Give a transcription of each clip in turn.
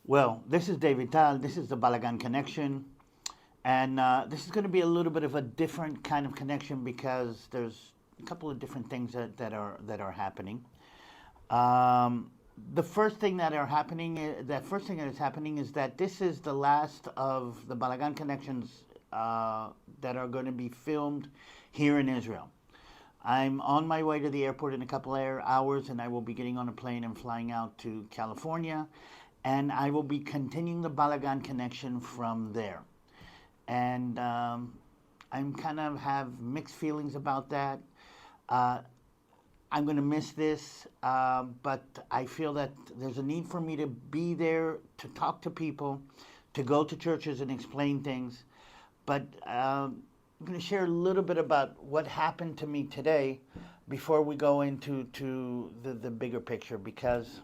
Well, this is DaviD TaL. This is the Balagan connection. And this is going to be a little bit of a different kind of connection because there's a couple of different things that are happening. Um, the first thing that are happening, that first thing that is happening is that this is the last of the Balagan connections that are going to be filmed here in Israel. I'm on my way to the airport in a couple of hours, and I will be getting on a plane and flying out to California, and I will be continuing the Balagan connection from there. And I'm kind of have mixed feelings about that. Uh, I'm going to miss this, but I feel that there's a need for me to be there to talk to people, to go to churches and explain things. But I'm going to share a little bit about what happened to me today before we go into the bigger picture. Because,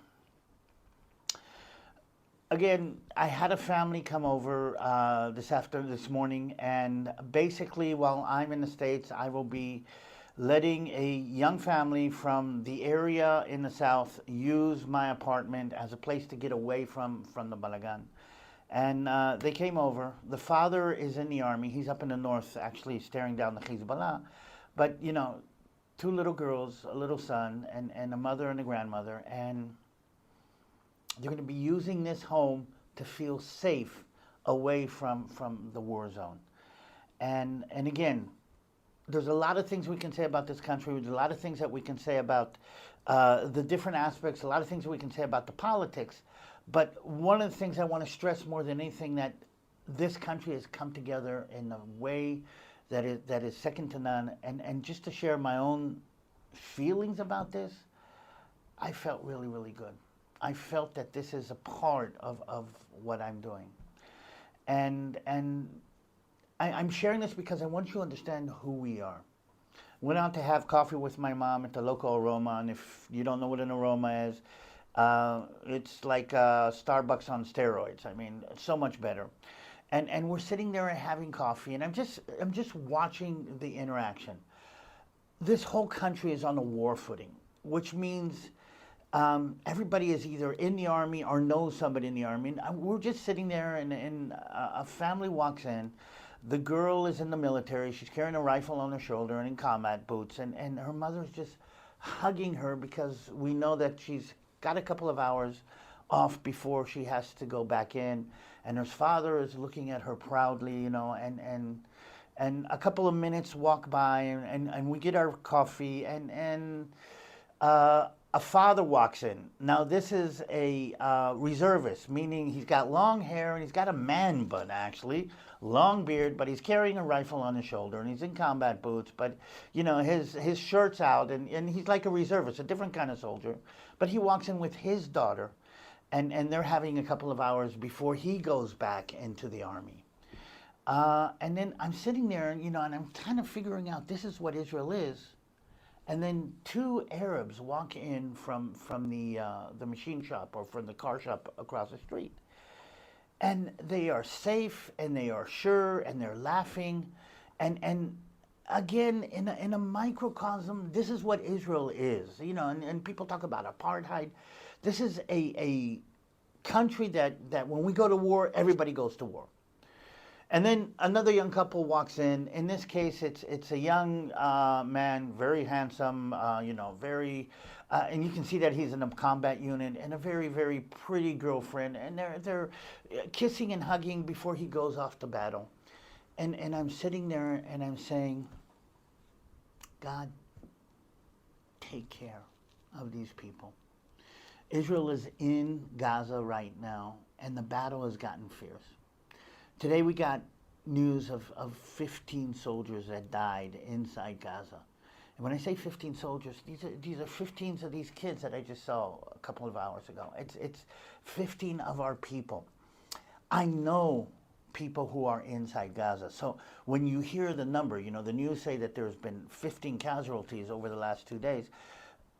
again, I had a family come over this morning, and basically, while I'm in the States, I will be letting a young family from the area in the south use my apartment as a place to get away from the Balagan. And they came over. The father is in the army. He's up in the north, actually staring down the Hezbollah. But, two little girls, a little son, and a mother and a grandmother. And they're going to be using this home to feel safe away from the war zone. And again, there's a lot of things we can say about this country. There's a lot of things that we can say about the different aspects, a lot of things that we can say about the politics. But one of the things I want to stress more than anything, that this country has come together in a way that is second to none. And just to share my own feelings about this, I felt really, really good. I felt that this is a part of what I'm doing. And I'm sharing this because I want you to understand who we are. Went out to have coffee with my mom at the local aroma, and if you don't know what an aroma is, it's like Starbucks on steroids. I mean, so much better. And we're sitting there and having coffee, and I'm just watching the interaction. This whole country is on a war footing, which means everybody is either in the army or knows somebody in the army. And we're just sitting there, and a family walks in. The girl is in the military. She's carrying a rifle on her shoulder and in combat boots. And her mother's just hugging her because we know that she's got a couple of hours off before she has to go back in. And her father is looking at her proudly, and a couple of minutes walk by, and we get our coffee, and a father walks in. Now, this is a reservist, meaning he's got long hair and he's got a man bun, actually, long beard, but he's carrying a rifle on his shoulder and he's in combat boots, but, his shirt's out, and he's like a reservist, a different kind of soldier. But he walks in with his daughter, and they're having a couple of hours before he goes back into the army. And then I'm sitting there, and I'm kind of figuring out this is what Israel is. And then two Arabs walk in from the machine shop or from the car shop across the street. And they are safe, and they are sure, and they're laughing. And again, in a microcosm, this is what Israel is. And people talk about apartheid. This is a country that when we go to war, everybody goes to war. And then another young couple walks in. In this case, it's a young man, very handsome, very, and you can see that he's in a combat unit, and a very, very pretty girlfriend, and they're kissing and hugging before he goes off to battle. And I'm sitting there and I'm saying, God, take care of these people. Israel is in Gaza right now, and the battle has gotten fierce. Today we got news of 15 soldiers that died inside Gaza. And when I say 15 soldiers, these are 15 of these kids that I just saw a couple of hours ago. It's 15 of our people. I know people who are inside Gaza. So when you hear the number, the news say that there's been 15 casualties over the last 2 days.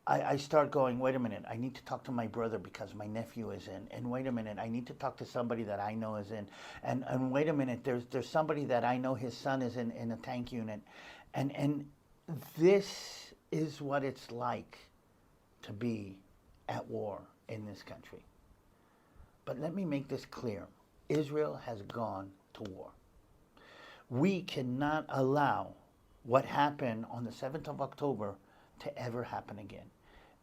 I start going, wait a minute, I need to talk to my brother because my nephew is in. And wait a minute, I need to talk to somebody that I know is in. And wait a minute, there's somebody that I know his son is in a tank unit. And this is what it's like to be at war in this country. But let me make this clear. Israel has gone to war. We cannot allow what happened on the 7th of October to ever happen again.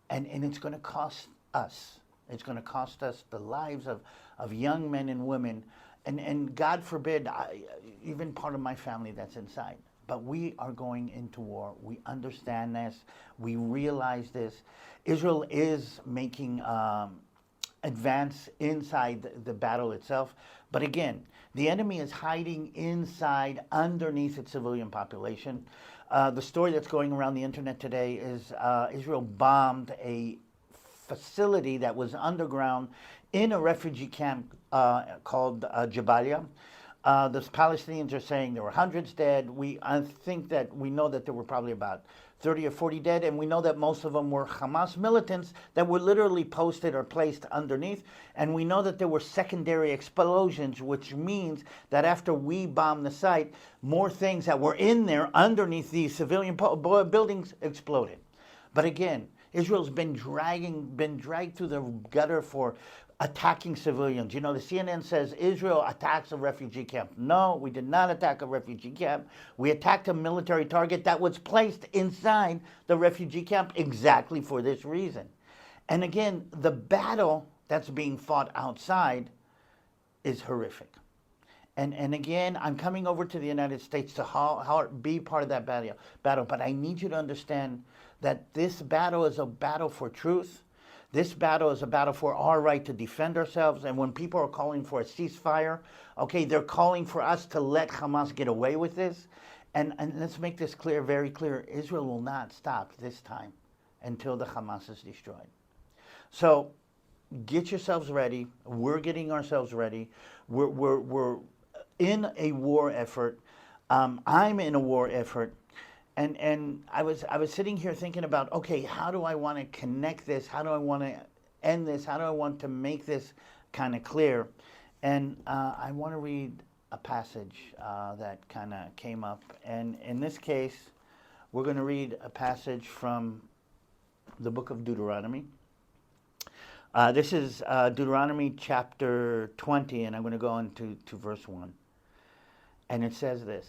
And it's going to cost us. It's going to cost us the lives of young men and women. And God forbid, even part of my family that's inside. But we are going into war. We understand this. We realize this. Israel is making advance inside the battle itself. But again, the enemy is hiding inside, underneath its civilian population. The story that's going around the internet today is Israel bombed a facility that was underground in a refugee camp called Jabalia. The Palestinians are saying there were hundreds dead. I think that we know that there were probably about 30 or 40 dead, and we know that most of them were Hamas militants that were literally posted or placed underneath. And we know that there were secondary explosions, which means that after we bombed the site, more things that were in there underneath these civilian buildings exploded. But again, Israel's been dragged through the gutter for attacking civilians. You know, the CNN says Israel attacks a refugee camp. No, we did not attack a refugee camp. We attacked a military target that was placed inside the refugee camp exactly for this reason. And again, the battle that's being fought outside is horrific. And again, I'm coming over to the United States to be part of that battle. But I need you to understand that this battle is a battle for truth. This battle is a battle for our right to defend ourselves. And when people are calling for a ceasefire, okay, they're calling for us to let Hamas get away with this. And let's make this clear, very clear. Israel will not stop this time until the Hamas is destroyed. So get yourselves ready. We're getting ourselves ready. We're in a war effort. I'm in a war effort. And I was sitting here thinking about, okay, how do I want to connect this? How do I want to end this? How do I want to make this kind of clear? And I want to read a passage that kind of came up. And in this case, we're going to read a passage from the book of Deuteronomy. This is Deuteronomy chapter 20, and I'm going to go on to verse 1. And it says this.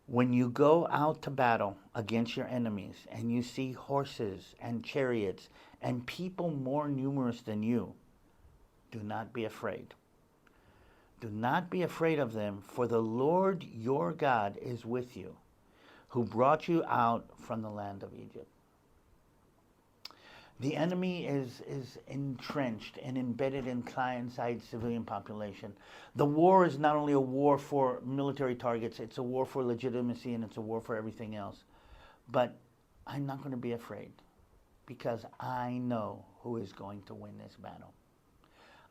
When you go out to battle against your enemies and you see horses and chariots and people more numerous than you, do not be afraid. Do not be afraid of them, for the Lord your God is with you, who brought you out from the land of Egypt. The enemy is entrenched and embedded inside civilian population. The war is not only a war for military targets, it's a war for legitimacy and it's a war for everything else. But I'm not going to be afraid because I know who is going to win this battle.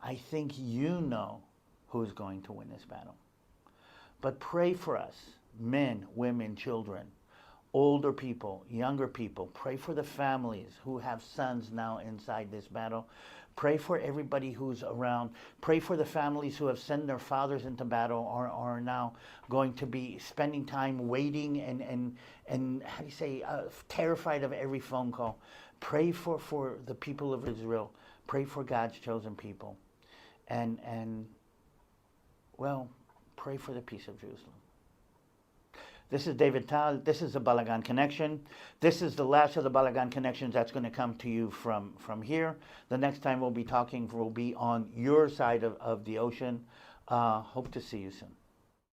I think you know who is going to win this battle. But pray for us, men, women, children, older people, younger people. Pray for the families who have sons now inside this battle. Pray for everybody who's around. Pray for the families who have sent their fathers into battle or are now going to be spending time waiting and how do you say, terrified of every phone call. Pray for the people of Israel. Pray for God's chosen people. And well, pray for the peace of Jerusalem. This is DaviD TaL. This is the Balagan Connection. This is the last of the Balagan Connections that's going to come to you from here. The next time we'll be talking will be on your side of the ocean. Hope to see you soon.